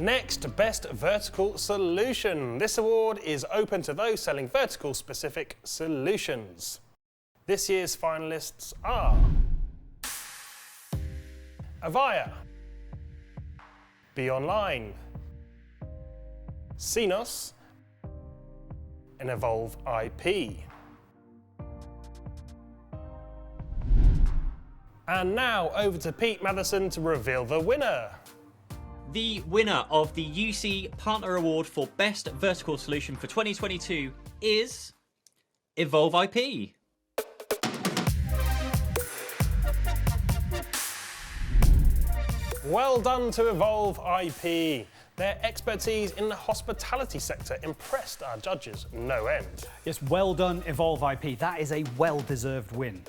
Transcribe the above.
Next, Best Vertical Solution. This award is open to those selling vertical-specific solutions. This year's finalists are Avaya, Be Online, Cenos, and Evolve IP. And now over to Pete Matheson to reveal the winner. The winner of the UC Partner Award for Best Vertical Solution for 2022 is Evolve IP. Well done to Evolve IP. Their expertise in the hospitality sector impressed our judges no end. Yes, well done, Evolve IP. That is a well-deserved win.